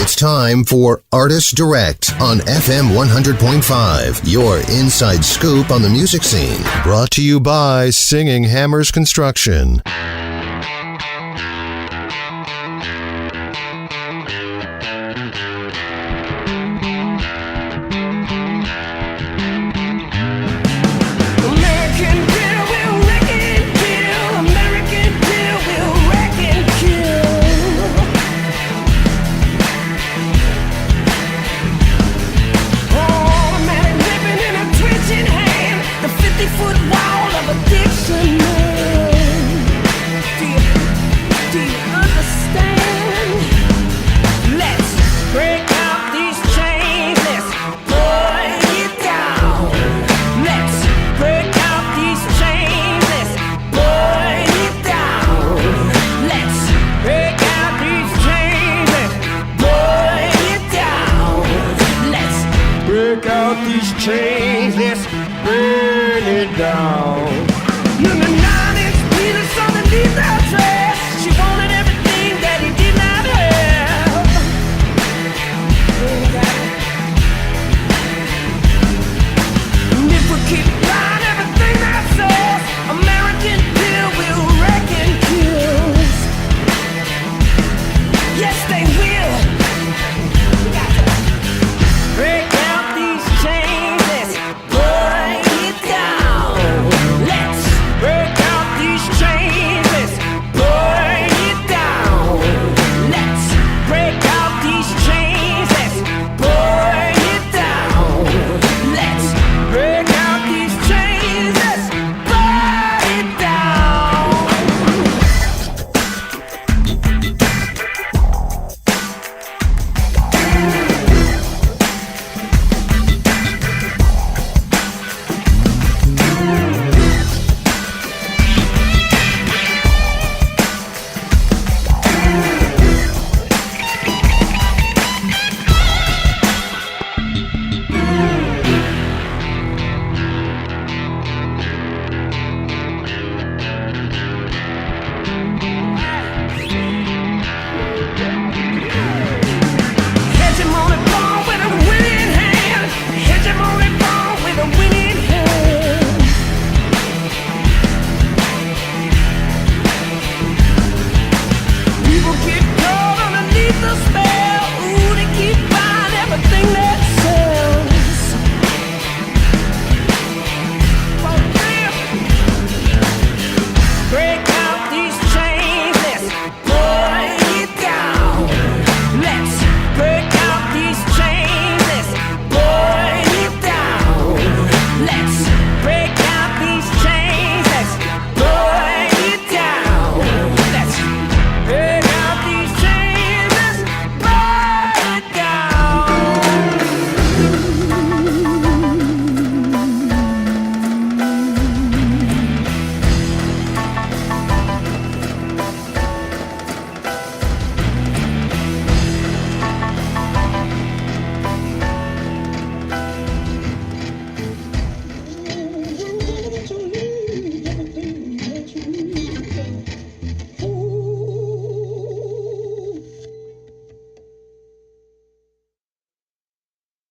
It's time for Artist Direct on FM 100.5, your inside scoop on the music scene. Brought to you by Singing Hammers Construction.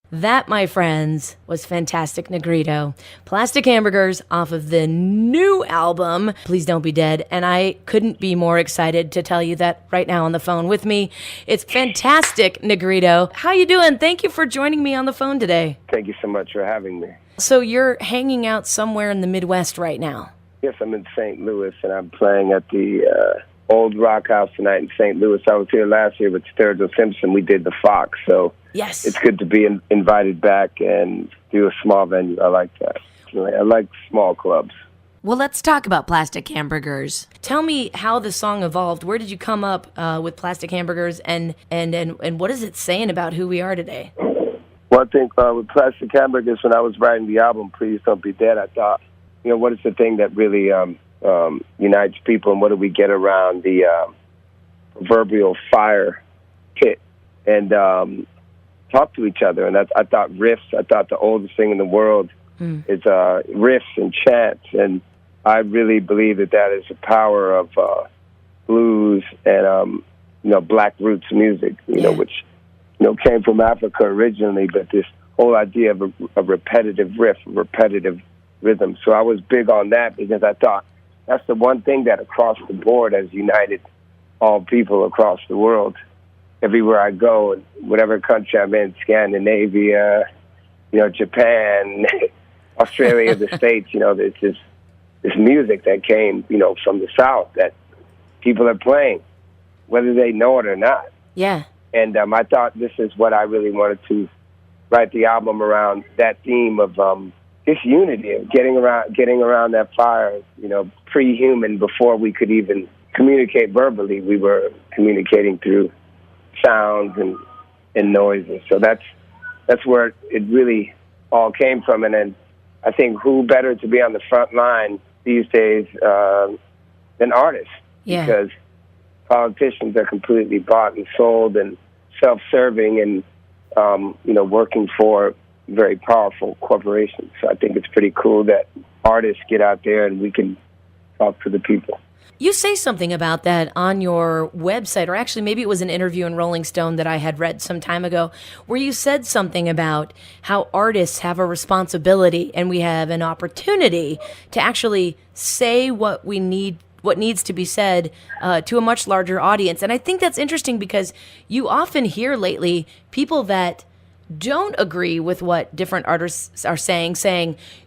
That, my friends, was fantastic Negrito. Plastic Hamburgers off of the new album, Please Don't Be Dead. And I couldn't be more excited to tell you that right now on the phone with me. It's fantastic Negrito. How you doing? Thank you for joining me on the phone today. Thank you so much for having me. So you're hanging out somewhere in the Midwest right now? Yes, I'm in St. Louis, and I'm playing at the Old Rock House tonight in St. Louis. I was here last year with Sturgill Simpson. We did the Fox, so yes, it's good to be invited back and do a small venue. I like that. I like small clubs. Well, let's talk about Plastic Hamburgers. Tell me how the song evolved. Where did you come up with Plastic Hamburgers, and what is it saying about who we are today? Well, I think with Plastic Hamburgers, when I was writing the album, Please Don't Be Dead, I thought, what is the thing that really unites people, and what do we get around the proverbial fire pit and talk to each other? And I thought riffs. I thought the oldest thing in the world is riffs and chants, and I really believe that is the power of blues and black roots music. Which came from Africa originally, but this whole idea of a repetitive riff, a repetitive rhythm. So I was big on that because I thought that's the one thing that across the board has united all people across the world. Everywhere I go, and whatever country I'm in, Scandinavia, Japan, Australia, the States, there's this music that came, from the South that people are playing, whether they know it or not. Yeah. And I thought this is what I really wanted to write the album around, that theme of this unity of getting around that fire, pre-human, before we could even communicate verbally. We were communicating through sounds and noises. So that's where it really all came from. And then I think who better to be on the front line these days than artists? Yeah. Because politicians are completely bought and sold and self-serving and, working for very powerful corporations. So I think it's pretty cool that artists get out there and we can talk to the people. You say something about that on your website, or actually maybe it was an interview in Rolling Stone that I had read some time ago, where you said something about how artists have a responsibility and we have an opportunity to actually say what needs to be said to a much larger audience. And I think that's interesting because you often hear lately people that don't agree with what different artists are saying,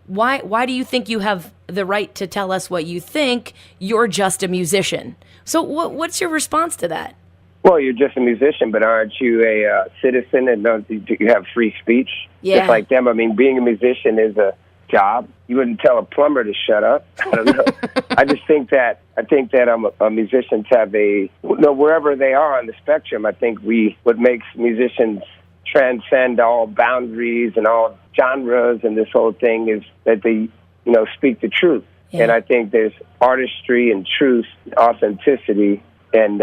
why do you think you have the right to tell us what you think? You're just a musician. So what's your response to that? Well, you're just a musician, but aren't you a citizen and do you have free speech? Yeah. Just like them. I mean, being a musician is a job. You wouldn't tell a plumber to shut up. I don't know. I think that musicians have wherever they are on the spectrum, I think what makes musicians transcend all boundaries and all genres and this whole thing is that they, speak the truth. Yeah. And I think there's artistry and truth, authenticity, and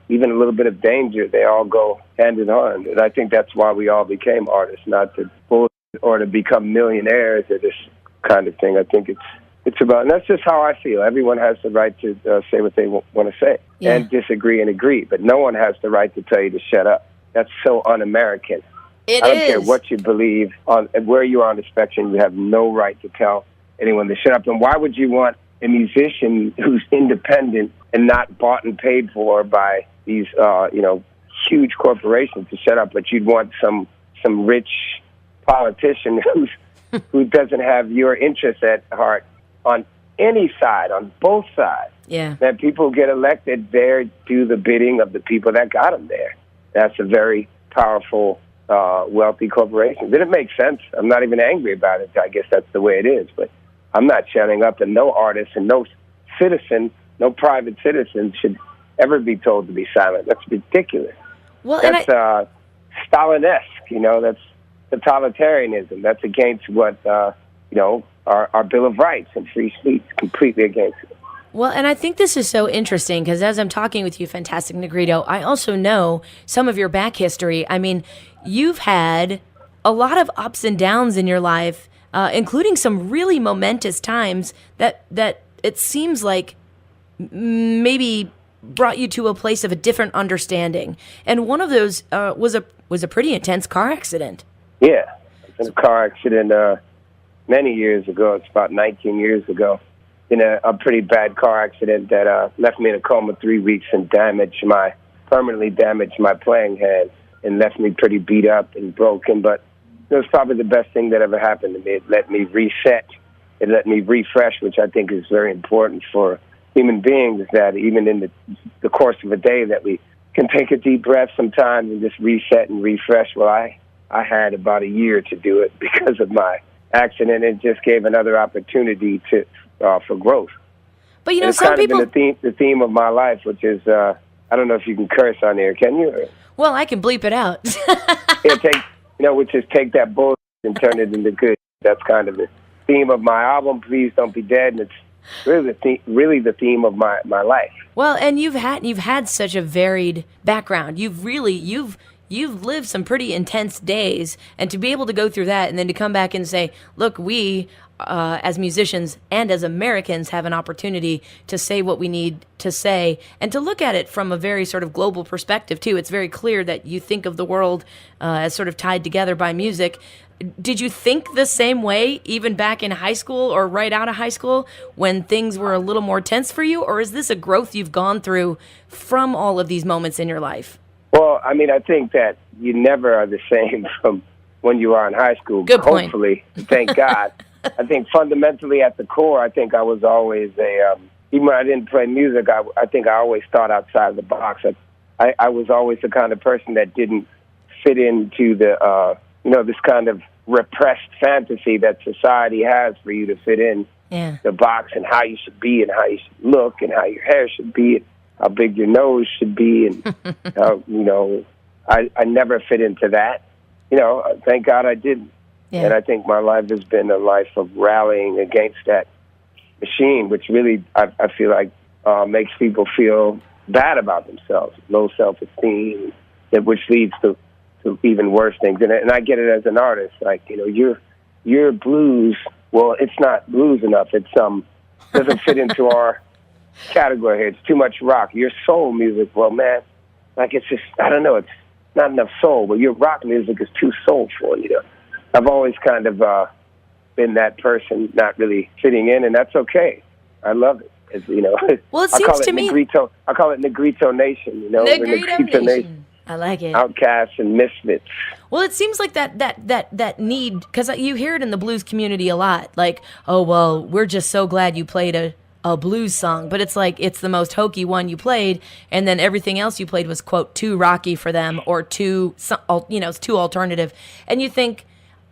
even a little bit of danger. They all go hand in hand. And I think that's why we all became artists, not to bullshit or to become millionaires or this kind of thing. I think it's about, and that's just how I feel. Everyone has the right to say what they want to say and disagree and agree, but no one has the right to tell you to shut up. That's so un-American. I don't care what you believe on where you are on the spectrum. You have no right to tell anyone to shut up. And why would you want a musician who's independent and not bought and paid for by these, huge corporations to shut up? But you'd want some rich politician who doesn't have your interests at heart on any side, on both sides. Yeah. That people get elected there do the bidding of the people that got them there. That's a very powerful, wealthy corporation. Did it make sense? I'm not even angry about it. I guess that's the way it is. But I'm not shutting up, and no artist and no citizen, no private citizen should ever be told to be silent. That's ridiculous. Well, that's Stalinesque. That's totalitarianism. That's against what our Bill of Rights and free speech. Completely against it. Well, and I think this is so interesting because as I'm talking with you, Fantastic Negrito, I also know some of your back history. I mean, you've had a lot of ups and downs in your life, including some really momentous times that it seems like maybe brought you to a place of a different understanding. And one of those was a pretty intense car accident. Yeah, it was a car accident many years ago. It's about 19 years ago. In a pretty bad car accident that left me in a coma 3 weeks and permanently damaged my playing hand and left me pretty beat up and broken. But it was probably the best thing that ever happened to me. It let me reset. It let me refresh, which I think is very important for human beings, that even in the course of a day that we can take a deep breath sometimes and just reset and refresh. Well, I had about a year to do it because of my accident. It just gave another opportunity for growth. But it's some kind people of been the theme of my life, which is I don't know if you can curse on here, can you? Well, I can bleep it out. Which is take that bullshit and turn it into good. That's kind of the theme of my album. Please Don't Be Dead, and it's really the theme of my life. Well, and you've had such a varied background. You've lived some pretty intense days, and to be able to go through that and then to come back and say, look, we as musicians and as Americans, have an opportunity to say what we need to say and to look at it from a very sort of global perspective, too. It's very clear that you think of the world as sort of tied together by music. Did you think the same way even back in high school or right out of high school when things were a little more tense for you? Or is this a growth you've gone through from all of these moments in your life? Well, I mean, I think that you never are the same from when you are in high school. Good point. Hopefully, thank God. I think fundamentally at the core, I think I was always even when I didn't play music, I think I always thought outside of the box. I was always the kind of person that didn't fit into the, this kind of repressed fantasy that society has for you to fit in the box and how you should be and how you should look and how your hair should be and how big your nose should be. And, I never fit into that. Thank God I didn't. Yeah. And I think my life has been a life of rallying against that machine, which really I feel like makes people feel bad about themselves, low self-esteem, which leads to even worse things. And I get it as an artist, like, your blues, well, it's not blues enough. It's doesn't fit into our category here. It's too much rock. Your soul music, well, man, like it's just, I don't know, it's not enough soul. But your rock music is too soulful, I've always kind of been that person not really fitting in, and that's okay. I love it. Well, it seems to me Negrito, I call it Negrito Nation. Negrito Nation. I like it. Outcasts and misfits. Well, it seems like that need, because you hear it in the blues community a lot. Like, oh, well, we're just so glad you played a blues song, but it's like it's the most hokey one you played, and then everything else you played was, quote, too rocky for them or it's too alternative. And you think,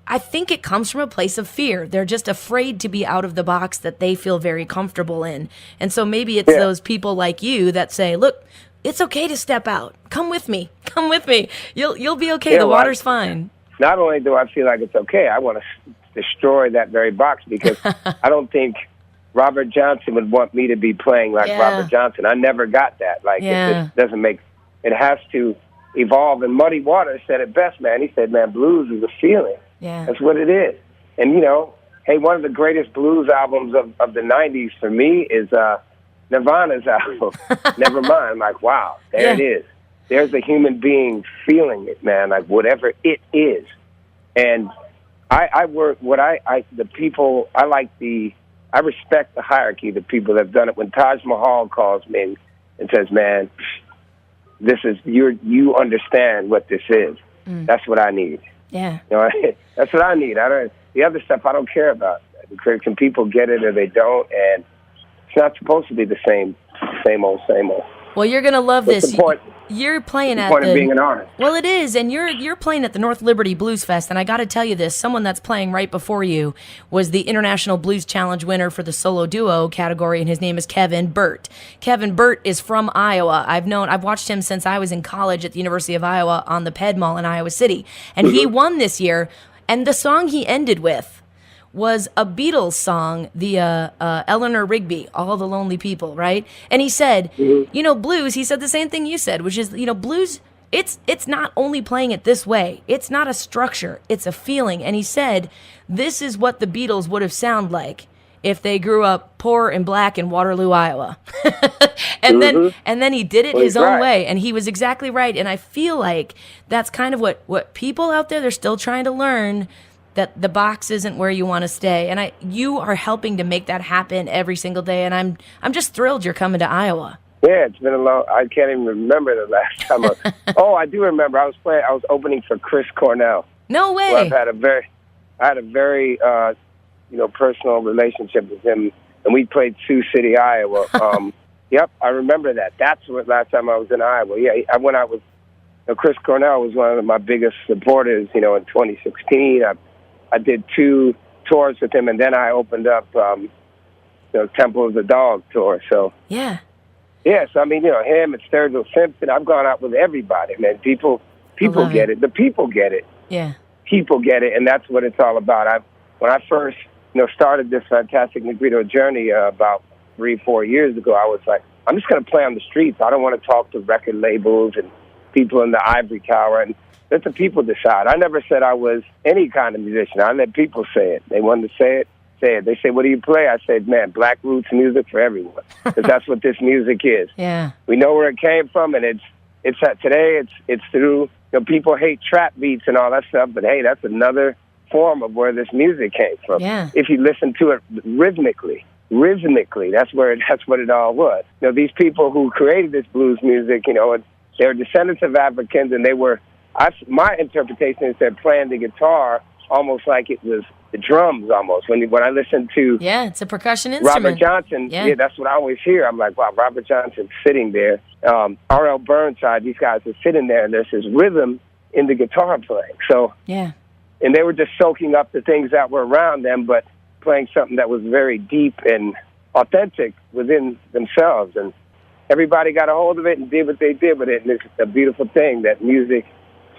I think it comes from a place of fear. They're just afraid to be out of the box that they feel very comfortable in. And so maybe it's those people like you that say, look, it's okay to step out. Come with me. Come with me. You'll be okay. The water's fine. Not only do I feel like it's okay, I want to destroy that very box because I don't think Robert Johnson would want me to be playing like Robert Johnson. I never got that. Like, it just doesn't make, it has to evolve. And Muddy Waters said it best, man. He said, man, blues is a feeling. Yeah. That's what it is. And, hey, one of the greatest blues albums of the 90s for me is Nirvana's album, Nevermind. I'm like, wow, there it is. There's a human being feeling it, man, like whatever it is. And I respect the hierarchy, the people that have done it. When Taj Mahal calls me and says, man, this is, you understand what this is. That's what I need. Yeah. That's what I need. The other stuff I don't care about. Can people get it or they don't? And it's not supposed to be the same old. Well, you're gonna love this. The point? You're playing at the point of being an artist. Well, it is, and you're playing at the North Liberty Blues Fest, and I got to tell you this: someone that's playing right before you was the International Blues Challenge winner for the solo duo category, and his name is Kevin Burt. Kevin Burt is from Iowa. I've watched him since I was in college at the University of Iowa on the Ped Mall in Iowa City, and he won this year. And the song he ended with was a Beatles song, the Eleanor Rigby, All the Lonely People, right? And he said, blues, he said the same thing you said, which is, blues, it's not only playing it this way. It's not a structure. It's a feeling. And he said, this is what the Beatles would have sounded like if they grew up poor and black in Waterloo, Iowa. and then he did it his own way, and he was exactly right. And I feel like that's kind of what people out there, they're still trying to learn, that the box isn't where you want to stay. And you are helping to make that happen every single day, and I'm just thrilled you're coming to Iowa. Yeah, it's been a long, I can't even remember the last time. I do remember. I was opening for Chris Cornell. No way. I had a very personal relationship with him, and we played Sioux City, Iowa. Yep, I remember that. That's what last time I was in Iowa. Yeah, when I was, Chris Cornell was one of my biggest supporters, in 2016. I did 2 tours with him, and then I opened up Temple of the Dog tour. So yeah, so I mean, him and Sturgill Simpson. I've gone out with everybody, man. People get it. The people get it. Yeah, people get it, and that's what it's all about. When I first started this fantastic Negrito journey about 3-4 years ago, I was like, I'm just going to play on the streets. I don't want to talk to record labels and people in the ivory tower, and let the people decide. I never said I was any kind of musician. I let people say it. They wanted to say say it. They say, what do you play? I said, man, Black Roots music for everyone, because that's what this music is. Yeah. We know where it came from, and today it's through, people hate trap beats and all that stuff, but hey, that's another form of where this music came from. Yeah. If you listen to it rhythmically, that's what it all was. These people who created this blues music, they're descendants of Africans, and my interpretation is they're playing the guitar almost like it was the drums almost. When I listen to it's a percussion instrument. Robert Johnson, that's what I always hear. I'm like, wow, Robert Johnson's sitting there. R.L. Burnside, these guys are sitting there, and there's this rhythm in the guitar playing. So, and they were just soaking up the things that were around them, but playing something that was very deep and authentic within themselves. And everybody got a hold of it and did what they did with it. And it's a beautiful thing that music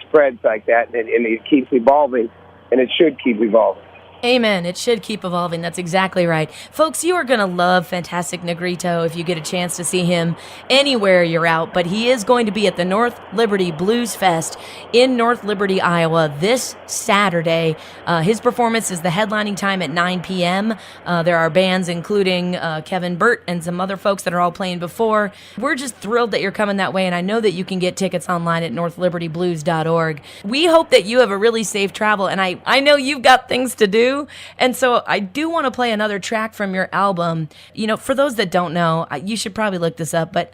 spreads like that, and it keeps evolving, and it should keep evolving. Amen. It should keep evolving. That's exactly right. Folks, you are going to love Fantastic Negrito if you get a chance to see him anywhere you're out, but he is going to be at the North Liberty Blues Fest in North Liberty, Iowa this Saturday. His performance is the headlining time at 9 p.m. There are bands including Kevin Burt and some other folks that are all playing before. We're just thrilled that you're coming that way, and I know that you can get tickets online at northlibertyblues.org. We hope that you have a really safe travel, and I know you've got things to do. And so I do want to play another track from your album. For those that don't know, you should probably look this up, but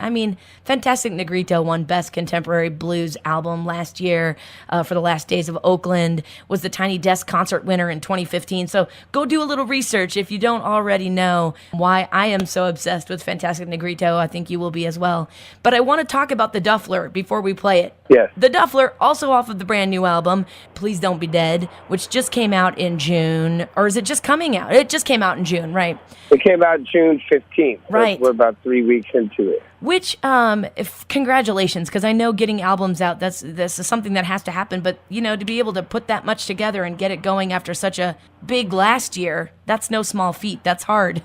Fantastic Negrito won Best Contemporary Blues Album last year for The Last Days of Oakland, was the Tiny Desk concert winner in 2015. So go do a little research if you don't already know why I am so obsessed with Fantastic Negrito. I think you will be as well. But I want to talk about the Duffler before we play it. Yes. The Duffler, also off of the brand new album, Please Don't Be Dead, which just came out in June. Or is it just coming out? It just came out in June, right? It came out June 15th. Right. We're about 3 weeks into it. Which, congratulations, because I know getting albums out, that's something that has to happen. But, to be able to put that much together and get it going after such a big last year, that's no small feat. That's hard.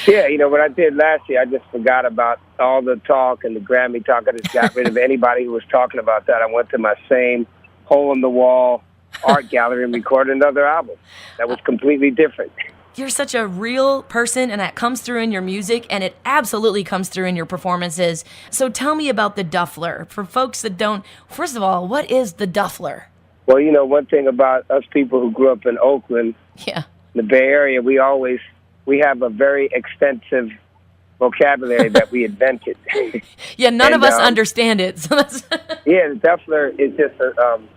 Yeah, what I did last year, I just forgot about all the talk and the Grammy talk. I just got rid of anybody who was talking about that. I went to my same hole-in-the-wall art gallery and recorded another album that was completely different. You're such a real person, and that comes through in your music, and it absolutely comes through in your performances. So tell me about the Duffler. For folks that don't, first of all, what is the Duffler? Well, one thing about us people who grew up in Oakland, the Bay Area, we have a very extensive vocabulary that we invented. None of us understand it. So that's the Duffler is just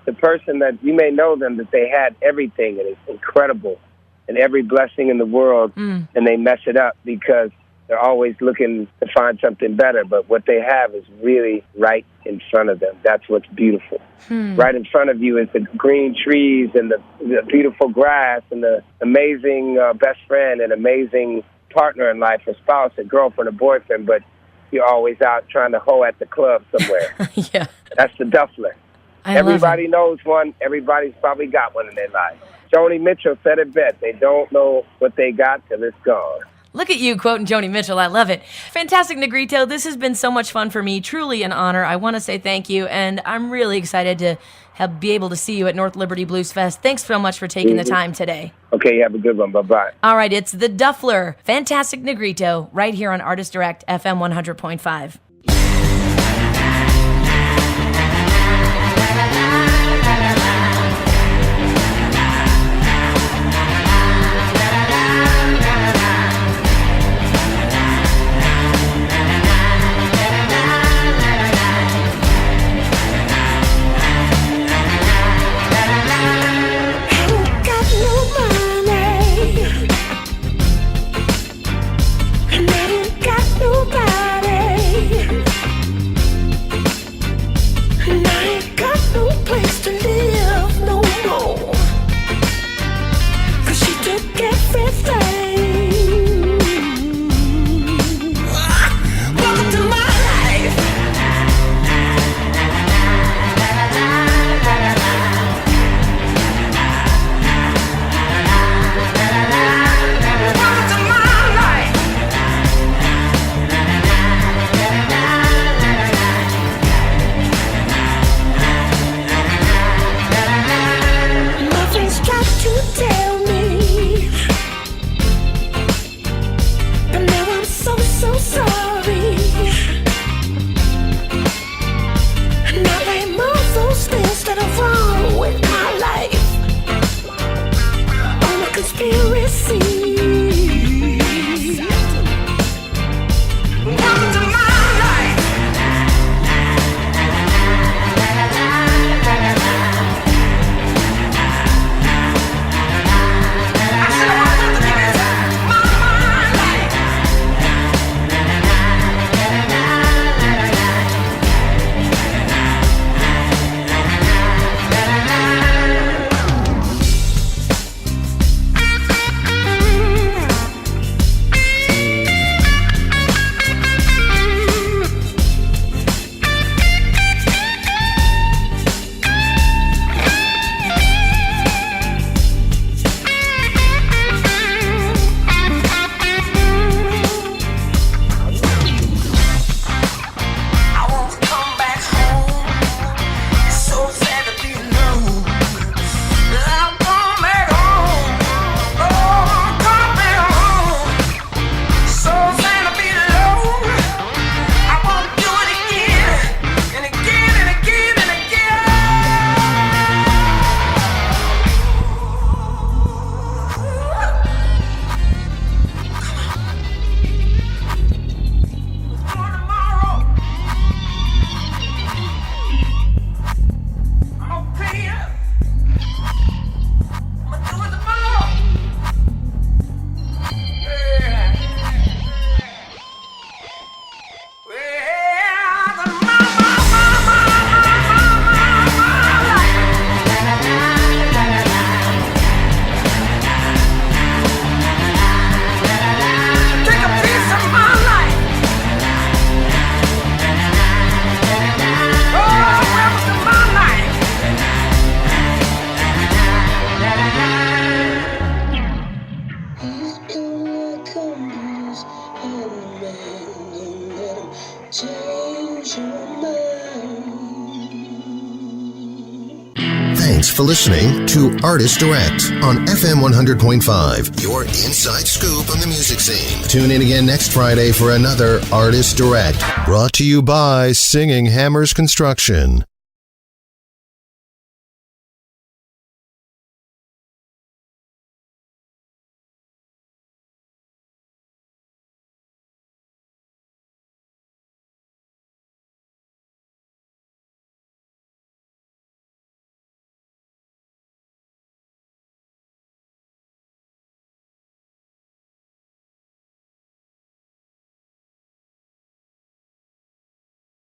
the person that you may know them, that they had everything and it's incredible and every blessing in the world, and they mess it up because they're always looking to find something better. But what they have is really right in front of them. That's what's beautiful. Right in front of you is the green trees and the beautiful grass and the amazing best friend and amazing partner in life, a spouse, a girlfriend, a boyfriend, but you're always out trying to hoe at the club somewhere. That's the Duffler. Everybody knows one. Everybody's probably got one in their life. Joni Mitchell said it best. They don't know what they got till it's gone. Look at you quoting Joni Mitchell. I love it. Fantastic Negrito, this has been so much fun for me. Truly an honor. I want to say thank you, and I'm really excited to be able to see you at North Liberty Blues Fest. Thanks so much for taking the time today. Okay, you have a good one. Bye-bye. All right, it's the Duffler, Fantastic Negrito, right here on Artist Direct, FM 100.5. Got nobody. Thanks for listening to Artist Direct on FM 100.5, your inside scoop on the music scene. Tune in again next Friday for another Artist Direct, brought to you by Singing Hammers Construction.